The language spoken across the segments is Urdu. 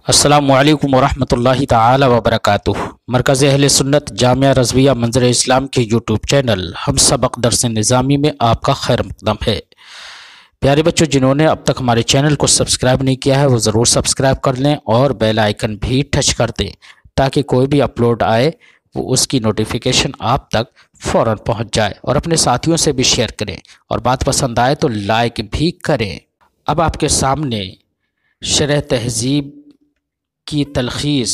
السلام علیکم ورحمۃ اللہ تعالی وبرکاتہ۔ مرکز اہل سنت جامعہ رضویہ منظر اسلام کے یوٹیوب چینل ہم سبق درس نظامی میں آپ کا خیر مقدم ہے۔ پیارے بچوں، جنہوں نے اب تک ہمارے چینل کو سبسکرائب نہیں کیا ہے وہ ضرور سبسکرائب کر لیں اور بیل آئیکن بھی ٹچ کر دیں تاکہ کوئی بھی اپلوڈ آئے وہ اس کی نوٹیفیکیشن آپ تک فوراً پہنچ جائے، اور اپنے ساتھیوں سے بھی شیئر کریں، اور بات پسند آئے تو لائک بھی کریں۔ اب آپ کے سامنے شرح تہذیب کی تلخیص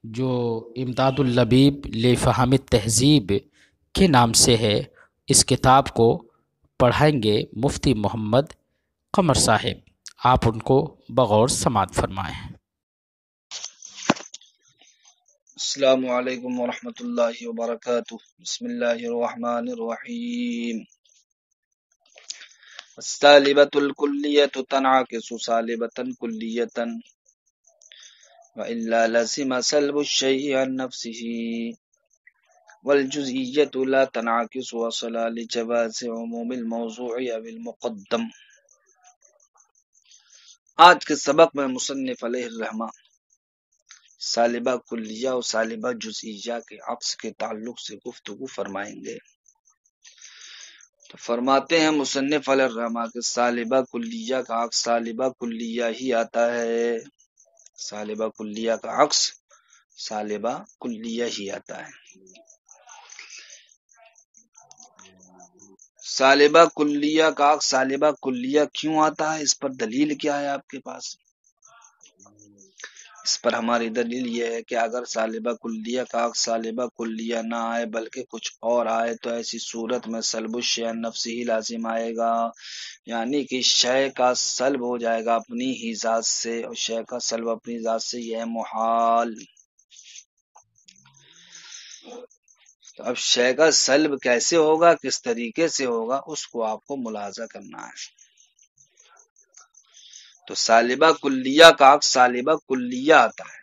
جو امداد اللبیب لفہم التہذیب کے نام سے ہے، اس کتاب کو پڑھائیں گے مفتی محمد قمر صاحب۔ آپ ان کو بغور سماعت فرمائیں۔ السلام علیکم ورحمۃ اللہ وبرکاتہ۔ بسم اللہ الرحمن الرحیم۔ السالبۃ الکلیۃ تنعکس صالبۃ کلیۃ وإلا لزم سلب الشيء عن نفسه والجزئیۃ لا تنعکس وصلا لجواز عموم الموضوع او المقدم۔ آج کے سبق میں مصنف علیہ الرحمہ سالبہ کلیہ اور سالبہ جزئیہ کے عکس کے تعلق سے گفتگو فرمائیں گے۔ تو فرماتے ہیں مصنف علیہ الرحمہ کہ سالبہ کلیہ کا عکس سالبہ کلیہ ہی آتا ہے۔ سالبہ کلیہ کا عکس سالبہ کلیہ ہی آتا ہے۔ سالبہ کلیہ کا عکس سالبہ کلیہ کیوں آتا ہے؟ اس پر دلیل کیا ہے آپ کے پاس؟ اس پر ہماری دلیل یہ ہے کہ اگر سالبہ کلیہ کا عکس سالبہ کلیہ نہ آئے بلکہ کچھ اور آئے تو ایسی صورت میں سلب الشیء عن نفسہ ہی لازم آئے گا، یعنی کہ شے کا سلب ہو جائے گا اپنی ہی ذات سے، اور شے کا سلب اپنی ذات سے یہ ہے محال۔ تو اب شے کا سلب کیسے ہوگا، کس طریقے سے ہوگا، اس کو آپ کو ملاحظہ کرنا ہے۔ تو سالبہ کلیہ کا عکس سالبہ کلیہ آتا ہے۔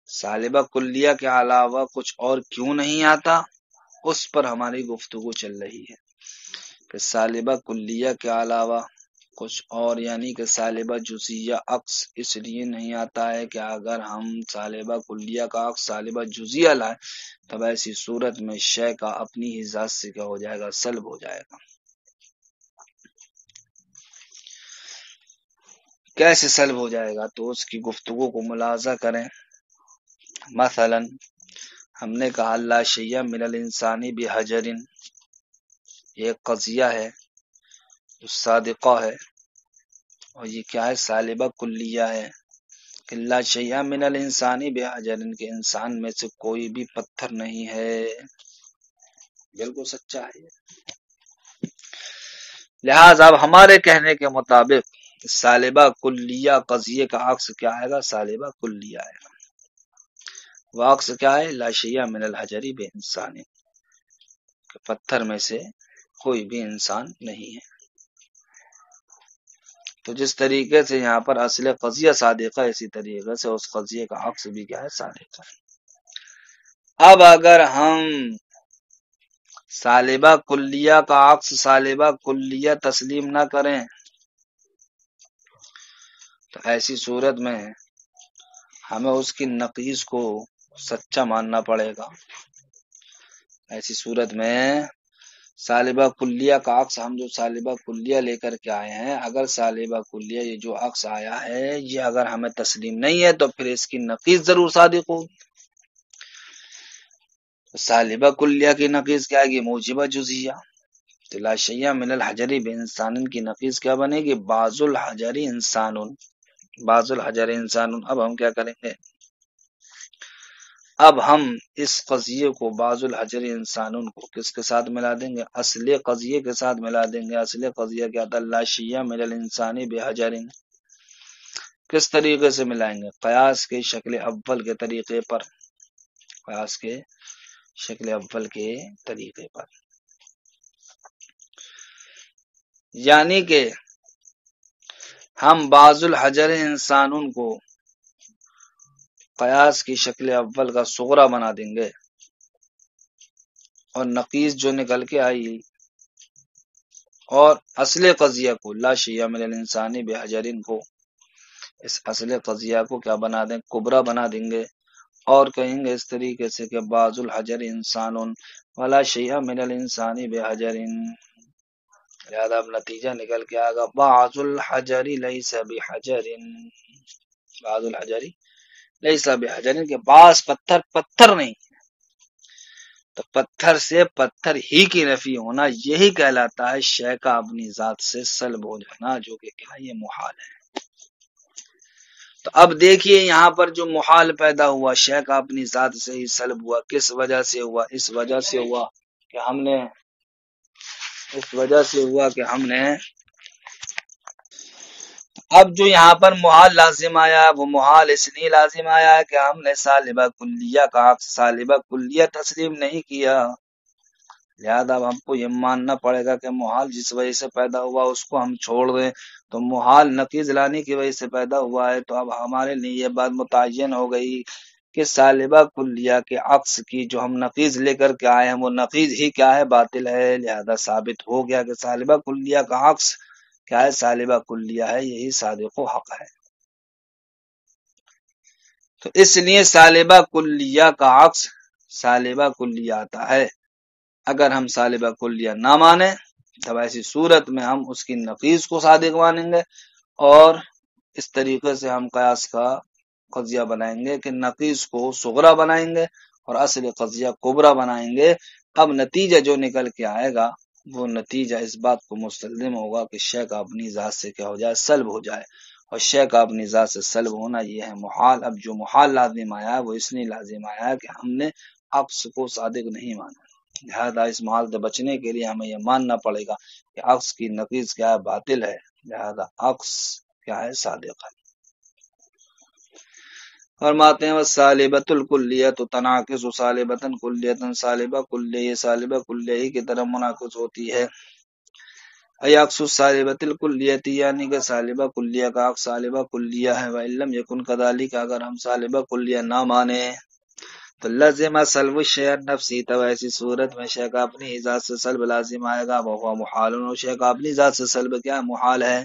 سالبہ کلیہ کے علاوہ کچھ اور کیوں نہیں آتا، اس پر ہماری گفتگو چل رہی ہے کہ سالبہ کلیہ کے علاوہ کچھ اور، یعنی کہ سالبہ جزئیہ عکس اس لیے نہیں آتا ہے کہ اگر ہم سالبہ کلیہ کا عکس سالبہ جزئیہ لائیں تب ایسی صورت میں شے کا اپنی ہی ذات سے کیا ہو جائے گا، سلب ہو جائے گا۔ کیسے سلب ہو جائے گا، تو اس کی گفتگو کو ملاحظہ کریں۔ مثلا ہم نے کہا لا شیء من الانسان بحجر، یہ قضیہ ہے جو صادقہ ہے، اور یہ کیا ہے، سالبہ کلیہ ہے کہ لا شیء من الانسان بحجر، کہ انسان میں سے کوئی بھی پتھر نہیں ہے، بالکل سچا ہے۔ لہذا اب ہمارے کہنے کے مطابق سالبہ کلیہ قضیے کا عکس کیا آئے گا، سالبہ کلیہ آئے گا۔ وہ عکس کیا ہے، لا شیء من الحجر بانسان، کہ پتھر میں سے کوئی بھی انسان نہیں ہے۔ تو جس طریقے سے یہاں پر اصل قضیہ صادقہ ہے، اسی طریقے سے اس قضیے کا عکس بھی کیا ہے، صادقہ ہے۔ اب اگر ہم سالبہ کلیہ کا عکس سالبہ کلیہ تسلیم نہ کریں تو ایسی صورت میں ہمیں اس کی نقیض کو سچا ماننا پڑے گا۔ ایسی صورت میں سالبہ کلیہ کا عکس ہم جو سالبہ کلیہ لے کر کے آئے ہیں، اگر سالبہ کلیہ یہ جو عکس آیا ہے یہ اگر ہمیں تسلیم نہیں ہے تو پھر اس کی نقیض ضرور صادق ہوگی۔ سالبہ کلیہ کی نقیض کیا ہے، موجبہ جزئیہ۔ تو لا شیء من الحجر بانسان کی نقیض کیا بنے گی، بعض الحجر انسان، بعض الحجر انسان۔ اب ہم کیا کریں گے، اب ہم اس قضیے کو بعض الحجر انسان کو کس کے ساتھ ملا دیں گے، اصل قضیے کے ساتھ ملا دیں گے۔ اصل قضیہ کیا تھا، لا شیء من الانسان بحجر۔ کس طریقے سے ملائیں گے، قیاس کے شکل اول کے طریقے پر، قیاس کے شکل اول کے طریقے پر، یعنی کہ ہم بعض الحجر انسان کو قیاس کی شکل اول کا صغرا بنا دیں گے، اور نقیض جو نکل کے آئی اور اصل قضیہ کو لا شیء من الانسان بحجر کو اس اصل قضیہ کو کیا بنا دیں؟ کبرا بنا دیں گے، اور کہیں گے اس طریقے سے کہ بعض الحجر انسان ولا شیء من الانسان بحجر، لہذا اب نتیجہ نکل کے آئے گا بعض الحجر لیس بحجر، بعض الحجر لیس بحجر، کہ بعض پتھر پتھر نہیں، تو پتھر سے پتھر ہی کی نفی ہونا یہی کہلاتا ہے شے کا اپنی ذات سے سلب ہو جانا، جو کہ کیا یہ محال ہے۔ تو اب دیکھیے یہاں پر جو محال پیدا ہوا شے کا اپنی ذات سے ہی سلب ہوا، کس وجہ سے ہوا؟ اس وجہ سے ہوا کہ ہم نے اب جو یہاں پر محال لازم آیا، وہ محال اس لیے لازم آیا ہے کہ ہم نے سالبہ کلیہ کا سالبہ کلیہ تسلیم نہیں کیا، لہذا اب ہم کو یہ ماننا پڑے گا کہ محال جس وجہ سے پیدا ہوا اس کو ہم چھوڑ دیں، تو محال نقیض لانے کی وجہ سے پیدا ہوا ہے، تو اب ہمارے لیے یہ بات متعین ہو گئی کہ سالبہ کلیہ کے عکس کی جو ہم نقیض لے کر کے آئے ہیں وہ نقیض ہی کیا ہے؟ باطل ہے، لہذا ثابت ہو گیا کہ سالبہ کلیہ کا عکس کیا ہے؟ سالبہ کلیہ ہے، یہی صادق و حق ہے۔ تو اس لیے سالبہ کلیہ کا عکس سالبہ کلیہ آتا ہے۔ اگر ہم سالبہ کلیہ نہ مانیں تب ایسی صورت میں ہم اس کی نقیض کو صادق مانیں گے، اور اس طریقے سے ہم قیاس کا قضیہ بنائیں گے کہ نقیض کو صغرا بنائیں گے اور اصل قضیہ کبرا بنائیں گے۔ اب نتیجہ جو نکل کے آئے گا وہ نتیجہ اس بات کو مستلزم ہوگا کہ شے کا اپنی ذات سے کیا ہو جائے؟ سلب ہو جائے، اور شے کا اپنی ذات سے سلب ہونا یہ ہے محال۔ اب جو محال لازم آیا ہے وہ اس لیے لازم آیا ہے کہ ہم نے عکس کو صادق نہیں مانا، لہذا اس محال سے بچنے کے لیے ہمیں یہ ماننا پڑے گا کہ عکس کی نقیض کیا ہے؟ باطل ہے، لہذا عکس کیا ہے؟ صادق ہے۔ فرماتے ہیں وَالصَّالِبَةُ الْكُلِّيَّةُ تَنْعَكِسُ صَالِبَةً كُلِّيَّةً، صالبہ کلیہ صالبہ کلیہ ہی کی طرف منعکس ہوتی ہے۔ عکس الصالبۃ الکلیۃ، یعنی کہ صالبہ کلیہ کا عکس صالبہ کلیہ ہے۔ وَإِن لَّمْ يَكُنْ كَذَلِكَ، اگر ہم صالبہ کلیہ نہ مانیں تو لازم سلب الشیء النفسی، تو ایسی صورت میں شے کا اپنی ذات سے سلب لازم آئے گا، وہ محال، اور شے کا اپنی ذات سے سلب کیا ہے؟ محال ہے۔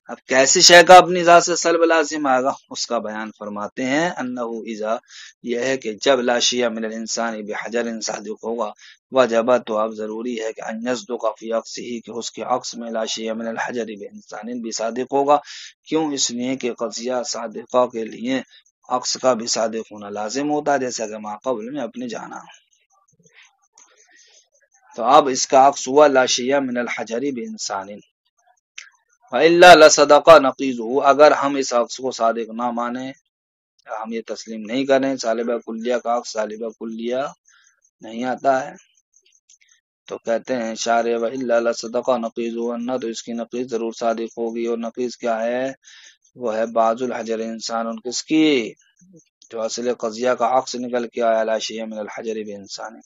اب کیسے شے کا اپنی ذات سے سلب لازم آئے گا اس کا بیان فرماتے ہیں، انہ اذا، یہ ہے کہ جب لا شیء من الانسان بحجر صادق ہوگا، وجب، تو اب ضروری ہے کہ ان یصدق فی عکسہ، کہ اس کے عکس میں لا شیء من الحجر بانسان بھی صادق ہوگا۔ کیوں؟ اس لیے کہ قضیہ صادقہ کے لیے عکس کا بھی صادق ہونا لازم ہوتا ہے، جیسا کہ ما قبل میں اپنے جانا۔ تو اب اس کا عکس ہوا لا شیء من الحجر بانسان، وَإِلَّا لَصَدَقَ نَقِيضُهُ، اگر ہم اس عکس کو صادق نہ مانیں، ہم یہ تسلیم نہیں کریں صالبہ کلیہ کا عکس صالبہ کلیہ نہیں آتا ہے، تو کہتے ہیں شارح وَإِلَّا لَصَدَقَ نَقِيضُهُ، ورنہ تو اس کی نقیض ضرور صادق ہوگی، اور نقیض کیا ہے؟ وہ ہے بعض الحجر انسان، کس کی؟ جو اصل قضیہ کا عکس نکل کے آیا لا شیء من الحجر بانسان،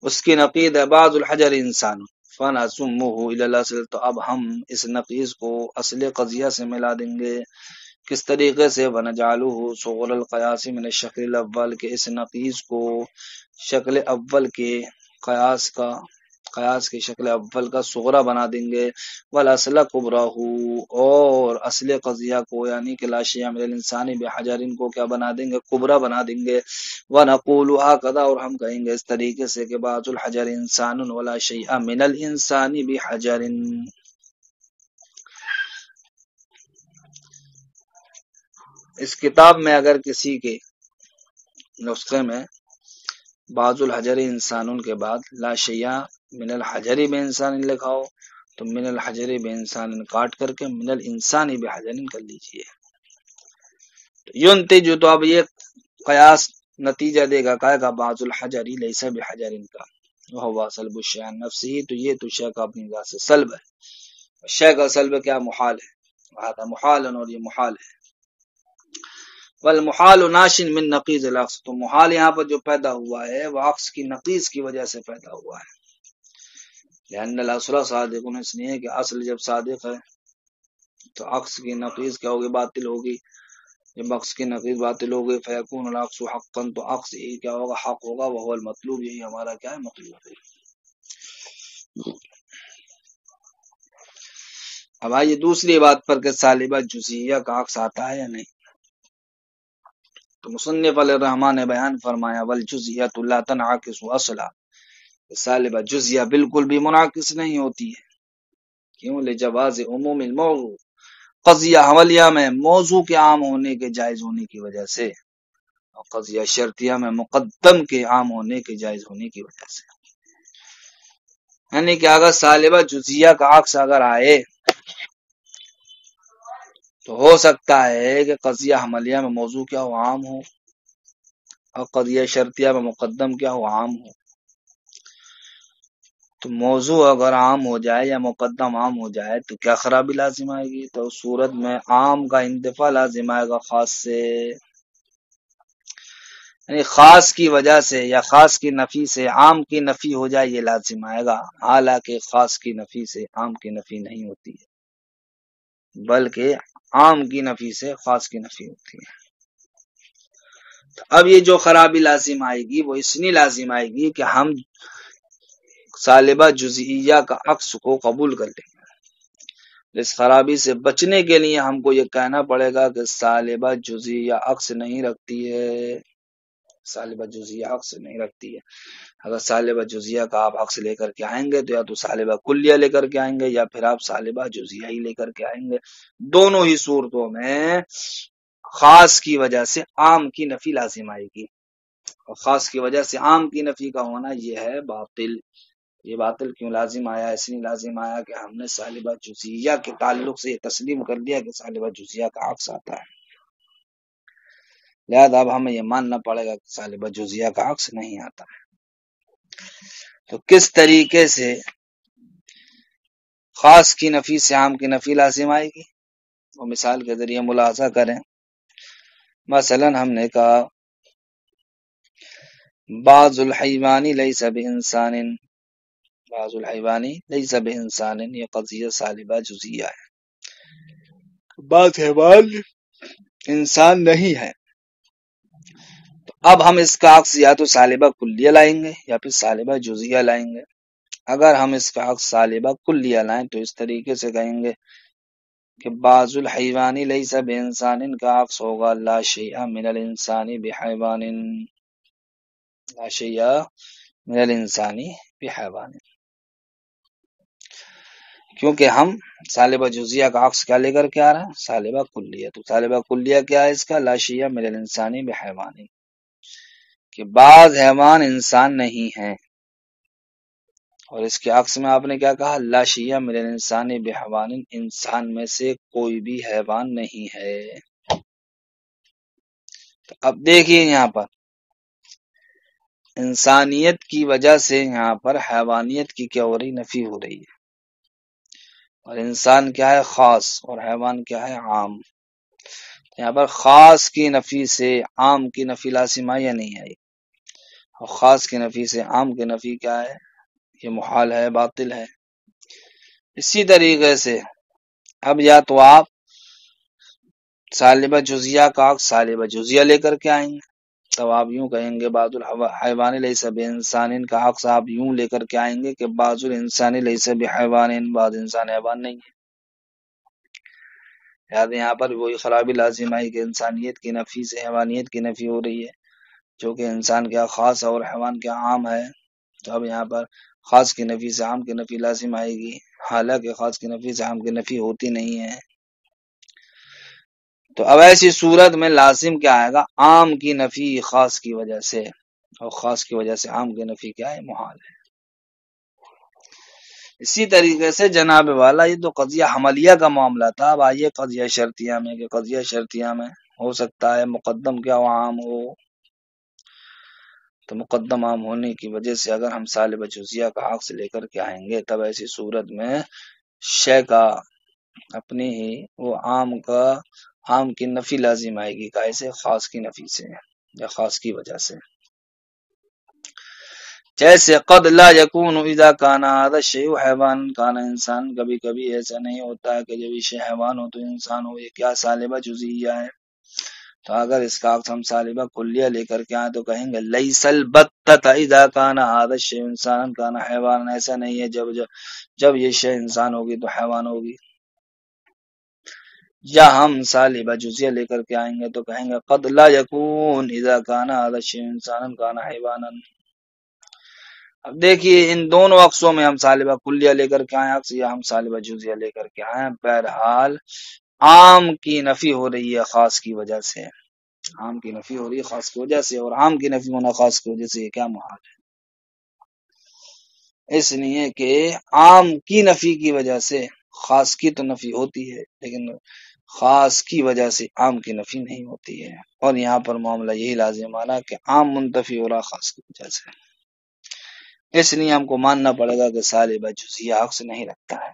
اس کی نقیض ہے بعض الحجر انسان، فَنَسُمُّهُ إِلَى الْأَصْلِ، تو اب ہم اس نقیض کو اصل قضیہ سے ملا دیں گے۔ کس طریقے سے؟ وَنَجْعَلُهُ صُغْرَ الْقِيَاسِ مِنَ الشَّكْلِ الْأَوَّلِ، کہ اس نقیض کو شکل اول کے قیاس کی شکل اول کا صغرا بنا دیں گے، وَالْأَصْلَ كُبْرَهُ، اور اصل قضیہ کو یعنی کہ لا شیء من الانسان بحجر کو کیا بنا دیں گے؟ کبرا بنا دیں گے۔ وَنَقُولُ هَكَذَا، اور ہم کہیں گے اس طریقے سے کہ بعض الحجر انسان ولا شیء من الانسان بحجر۔ اس کتاب میں اگر کسی کے نسخے میں بعض الحجر انسان کے بعد لا شیء من الحجر بانسان لکھا ہو تو من الحجر بانسان کاٹ کر کے من الانسان بحجر کر لیجئے، ینتج، تو اب یہ قیاس نتیجہ دے گا کہے گا بعض الحجر لیس بحجر کا، وہ سلب الشیء نفسی، تو یہ تو شے کا اپنی ذات سے سلب ہے، شے کا سلب کیا؟ محال ہے، وہذا محال، اور یہ محال ہے۔ والمحال ناش من نقیض العکس، تو محال یہاں پر جو پیدا ہوا ہے وہ عکس کی نقیض کی وجہ سے پیدا ہوا ہے، لأن الاصل صادق، اس لیے کہ اصل جب صادق ہے تو عکس کی نقیض کیا ہوگی؟ باطل ہوگی، جب عکس کی نقیض باطل ہوگی فیکون العکس حقا، تو عکس ہی کیا ہوگا؟ حق ہوگا، وہو المطلوب، یہی ہمارا کیا ہے؟ مطلوب ہے۔ اب آئیے دوسری بات پر کہ سالبہ جزئیہ کا عکس آتا ہے یا نہیں. تو مصنف علیہ الرحمٰن نے بیان فرمایا والجزئیۃ لا تنعکس اصلا، سالبہ جزئیہ بالکل بھی منعکس نہیں ہوتی ہے. کیوں؟ لجواز عموم الموضوع، قضیہ حملیہ میں موضوع کے عام ہونے کے جائز ہونے کی وجہ سے، اور قضیہ شرطیہ میں مقدم کے عام ہونے کے جائز ہونے کی وجہ سے. یعنی کہ اگر سالبہ جزئیہ کا عکس اگر آئے تو ہو سکتا ہے کہ قضیہ حملیہ میں موضوع کیا ہو، عام ہو، اور قضیہ شرطیہ میں مقدم کیا ہو، عام ہو. تو موضوع اگر عام ہو جائے یا مقدم عام ہو جائے تو کیا خرابی لازم آئے گی؟ تو اس صورت میں عام کا انتفاع لازم آئے گا خاص سے، یعنی خاص کی وجہ سے یا خاص کی نفی سے عام کی نفی ہو جائے یہ لازم آئے گا. حالانکہ خاص کی نفی سے عام کی نفی نہیں ہوتی ہے، بلکہ عام کی نفی سے خاص کی نفی ہوتی ہے. تو اب یہ جو خرابی لازم آئے گی وہ اس لیے لازم آئے گی کہ ہم سالبہ جزئیہ کا عکس کو قبول کر لیں گے. اس خرابی سے بچنے کے لیے ہم کو یہ کہنا پڑے گا کہ سالبہ جزئیہ عکس نہیں رکھتی ہے، سالبہ جزئیہ عکس نہیں رکھتی ہے. اگر سالبہ جزئیہ کا آپ عکس لے کر کے آئیں گے تو یا تو سالبہ کلیہ لے کر کے آئیں گے یا پھر آپ سالبہ جزئیہ ہی لے کر کے آئیں گے. دونوں ہی صورتوں میں خاص کی وجہ سے عام کی نفی لازم آئے گی، اور خاص کی وجہ سے عام کی نفی کا ہونا یہ ہے باطل. یہ باطل کیوں لازم آیا؟ اس لیے لازم آیا کہ ہم نے سالبہ جزئیہ کے تعلق سے یہ تسلیم کر لیا کہ سالبہ جزئیہ کا عکس آتا ہے، لہذا اب ہمیں یہ ماننا پڑے گا کہ سالبہ جزئیہ کا عکس نہیں آتا ہے. تو کس طریقے سے خاص کی نفی سے عام کی نفی لازم آئے گی وہ مثال کے ذریعے ملاحظہ کریں. مثلا ہم نے کہا بعض الحیوانی لیس بانسان، بعض الحیوانی لیس بانسان، یہ قضیہ سالبہ جزئیہ ہے، بعض حیوان انسان نہیں ہے. تو اب ہم اس کا عکس یا تو سالبہ کلیہ لائیں گے یا پھر سالبہ جزئیہ لائیں گے. اگر ہم اس کا عکس سالبہ کلیہ لائیں تو اس طریقے سے کہیں گے کہ بعض الحیوانی لیس بانسان کا عکس ہوگا لا شیء من الانسان بحیوان، لا شیء من الانسان بحیوان، کیونکہ ہم سالبہ جزئیہ کا عکس کیا لے کر کے آ رہے ہیں؟ سالبہ کلیہ. تو سالبہ کلیہ کیا ہے اس کا؟ لا شیء من الانسان بحیوان، کہ بعض حیوان انسان نہیں ہیں. اور اس کے عکس میں آپ نے کیا کہا؟ لا شیء من الانسان بحیوان، انسان میں سے کوئی بھی حیوان نہیں ہے. تو اب دیکھیے یہاں پر انسانیت کی وجہ سے یہاں پر حیوانیت کی کیا ہو رہی؟ نفی ہو رہی ہے. اور انسان کیا ہے؟ خاص، اور حیوان کیا ہے؟ عام. یہاں پر خاص کی نفی سے عام کی نفی لازم آئی یا نہیں آئی؟ اور خاص کی نفی سے عام کی نفی کیا ہے؟ یہ محال ہے، باطل ہے. اسی طریقے سے اب یا تو آپ سالبہ جزئیہ کا عکس سالبہ جزئیہ لے کر کے آئیں گے، تب آپ یوں کہیں گے بعض الحیوان لیس بانسان کا عکس آپ یوں لے کر کے آئیں گے کہ بعض الانسان لیس بحیوان، بعض انسان حیوان نہیں ہے. یہاں پر وہی خرابی لازم آئی کہ انسانیت کی نفی سے حیوانیت کی نفی ہو رہی ہے، جو کہ انسان کیا خاص اور حیوان کیا عام ہے. تو اب یہاں پر خاص کی نفی سے عام کی نفی لازم آئے گی، حالانکہ خاص کی نفی سے عام کی نفی ہوتی نہیں ہے. تو اب ایسی صورت میں لازم کیا آئے گا؟ عام کی نفی خاص کی وجہ سے، اور خاص کی وجہ سے عام کی نفی کیا ہے؟ محال ہے. اسی طریقے سے جناب والا یہ تو قضیہ حملیہ کا معاملہ تھا. اب آئیے قضیہ شرطیہ میں کہ قضیہ شرطیہ میں ہو سکتا ہے مقدم کیا ہو؟ عام ہو. تو مقدم عام ہونے کی وجہ سے اگر ہم سالبہ جزئیہ کا عکس لے کر کے آئیں گے تب ایسی صورت میں شے کا اپنی ہی وہ عام کی نفی لازم آئے گی، کیسے؟ خاص کی نفی سے یا خاص کی وجہ سے. جیسے قد لا یکون اذا کان هذا الشیء حیوان کان انسان، کبھی کبھی ایسا نہیں ہوتا ہے کہ جب یہ شے حیوان ہو تو انسان ہو. یہ کیا سالبہ جزئیہ ہے. تو اگر اس کا عکس ہم سالبہ کلیہ لے کر کے آئیں تو کہیں گے لیس البتۃ اذا کان هذا الشیء انسانا کان حیوانا، ایسا نہیں ہے جب یہ شے انسان ہوگی تو حیوان ہوگی. یا ہم سالبہ جزئیہ لے کر کے آئیں گے تو کہیں گے قد لا یکون اذا کان هذا الشیء انسانا کان حیوانا۔ اب دیکھیے ان دونوں عکسوں میں ہم سالبہ کلیہ لے کر کے آئے عکس یا ہم سالبہ جزئیہ لے کر کے آئے، بہرحال عام کی نفی ہو رہی ہے خاص کی وجہ سے، عام کی نفی ہو رہی ہے خاص کی وجہ سے، اور عام کی نفی ہونا خاص کی وجہ سے یہ کیا محال ہے؟ اس لیے کہ عام کی نفی کی وجہ سے خاص کی تو نفی ہوتی ہے، لیکن خاص کی وجہ سے عام کی نفی نہیں ہوتی ہے، اور یہاں پر معاملہ یہی لازم آنا کہ عام منتفی ہو رہا خاص کی وجہ سے، اس لیے ہم کو ماننا پڑے گا کہ سالبہ جزئیہ عکس نہیں رکھتا ہے۔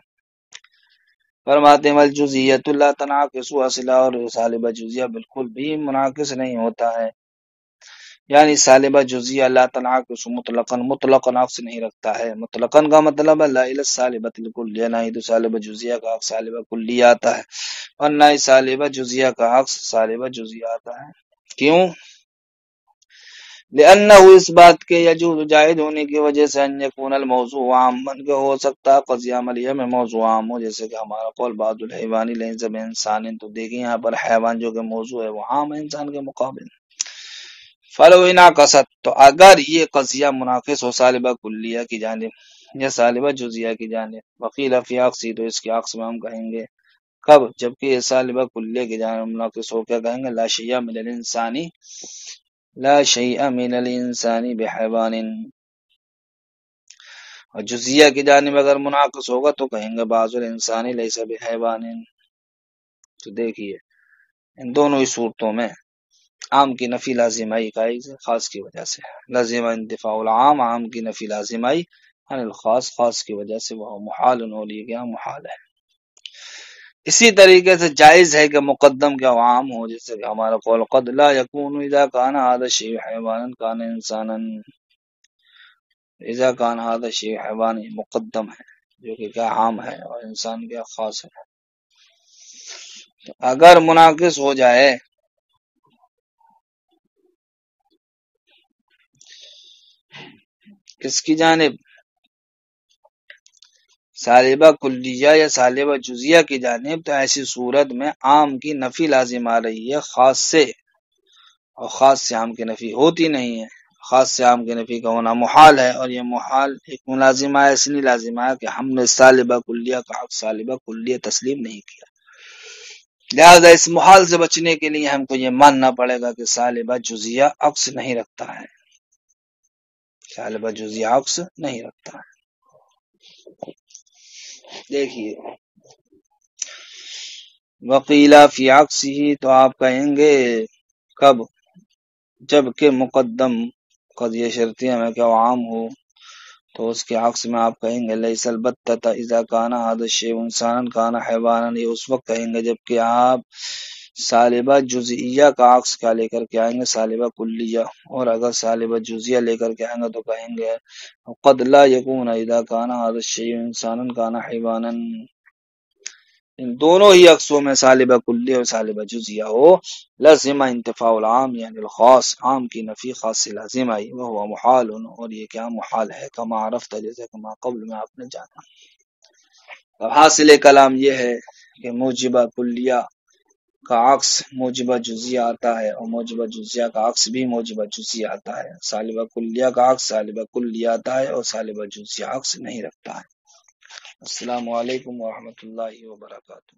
فرماتے ہیں والجزئیۃ لا تنعکس اصلا، اور سالبہ جزئیہ بالکل بھی منعکس نہیں ہوتا ہے، یعنی سالبہ جزئیہ لا تنعکس مطلقاً عکس نہیں رکھتا ہے۔ مطلقاً کا مطلب ہے لا الی الصالبۃ الکلیہ، نہ ہی تو سالبہ جزئیہ کا عکس سالبہ کلیہ آتا ہے، اور نہ ہی سالبہ جزئیہ کا عکس سالبہ جزئیہ آتا ہے۔ کیوں؟ لأنہ اس بات کے یجوز جائز ہونے کی وجہ سے ان یکون الموضوع عاما، کہ ہو سکتا ہے قضیہ عملیہ میں موضوع عام ہو، جیسے کہ ہمارا قول بعض الحیوان لیس بانسان، تو دیکھیں یہاں پر حیوان جو کہ موضوع ہے وہ عام ہے انسان کے مقابل۔ فلو انعکست، تو اگر یہ قضیہ منعکس ہو سالبہ کلیہ کی جانب یا سالبہ جزئیہ کی جانب، وقیل فی عکسی، تو اس کے عکس میں ہم کہیں گے کب؟ جبکہ یہ سالبہ کلیہ کی جانب منعکس ہو، کیا کہیں گے؟ لا شیء من الانسانی، لا شیء من الانسان بحیوان، اور جزئیہ کی جانب اگر منعکس ہوگا تو کہیں گے بعض الانسان لیس بحیوان۔ تو دیکھیے ان دونوں ہی صورتوں میں عام کی نفی لازم آئی خاص کی وجہ سے، لازم انتفاع العام، عام کی نفی لازم آئی عن الخاص، خاص کی وجہ سے وہ محال ہو لی گیا، محال ہے۔ اسی طریقے سے جائز ہے کہ مقدم کیا عام ہو، جیسے کہ ہمارا قول قد لا یکون اذا کان هذا الشیء حیوانا کان انسانا، اذا کان هذا الشیء حیوان مقدم ہے جو کہ کیا عام ہے، اور انسان کیا خاص ہے۔ اگر منعکس ہو جائے کس کی جانب؟ سالبہ کلیہ یا سالبہ جزئیہ کی جانب، تو ایسی صورت میں عام کی نفی لازم آ رہی ہے خاص سے، اور خاص سے عام کی نفی ہوتی نہیں ہے، خاص سے عام کی نفی کا ہونا محال ہے، اور یہ محال ایک ملازمہ ہے، اس لیے لازمہ ہے کہ ہم نے سالبہ کلیہ کا حق سالبہ کلیہ تسلیم نہیں کیا، لہذا اس محال سے بچنے کے لیے ہم کو یہ ماننا پڑے گا کہ سالبہ جزئیہ عکس نہیں رکھتا ہے، سالبہ جزئیہ عکس نہیں رکھتا ہے۔ دیکھیے وقیلا فی عکسی، تو آپ کہیں گے کب؟ جبکہ مقدم قضیہ شرطیہ میں کیا عام ہو، تو اس کے عکس میں آپ کہیں گے لیس البتۃ اذا کان هذا الشیء انسانا کان حیوانا، یہ اس وقت کہیں گے جبکہ آپ سالبہ جزئیہ کا عکس کیا لے کر کے آئیں گے؟ سالبہ کلیہ، اور اگر سالبہ جزئیہ لے کر کے آئیں گے تو کہیں گے قد لا یکون اذا کان هذا الشیء انسانا کان حیوانا۔ ان دونوں ہی عکسوں میں سالبہ کلیہ اور سالبہ جزئیہ ہو، لازم انتفاع العام یعنی الخاص، عام کی نفی خاص سے لازم آئی، وہ محال، اور یہ کیا محال ہے، کما عرفت، جیسے کما قبل میں آپ نے جانا۔ اب حاصل کلام یہ ہے کہ موجبہ کلیہ کا عکس موجبہ جزئیہ آتا ہے، اور موجبہ جزئیہ کا عکس بھی موجبہ جزئیہ آتا ہے، سالبہ کلیہ کا عکس سالبہ کلیہ آتا ہے، اور سالبہ جزئیہ عکس نہیں رکھتا ہے۔ السلام علیکم ورحمۃ اللہ وبرکاتہ۔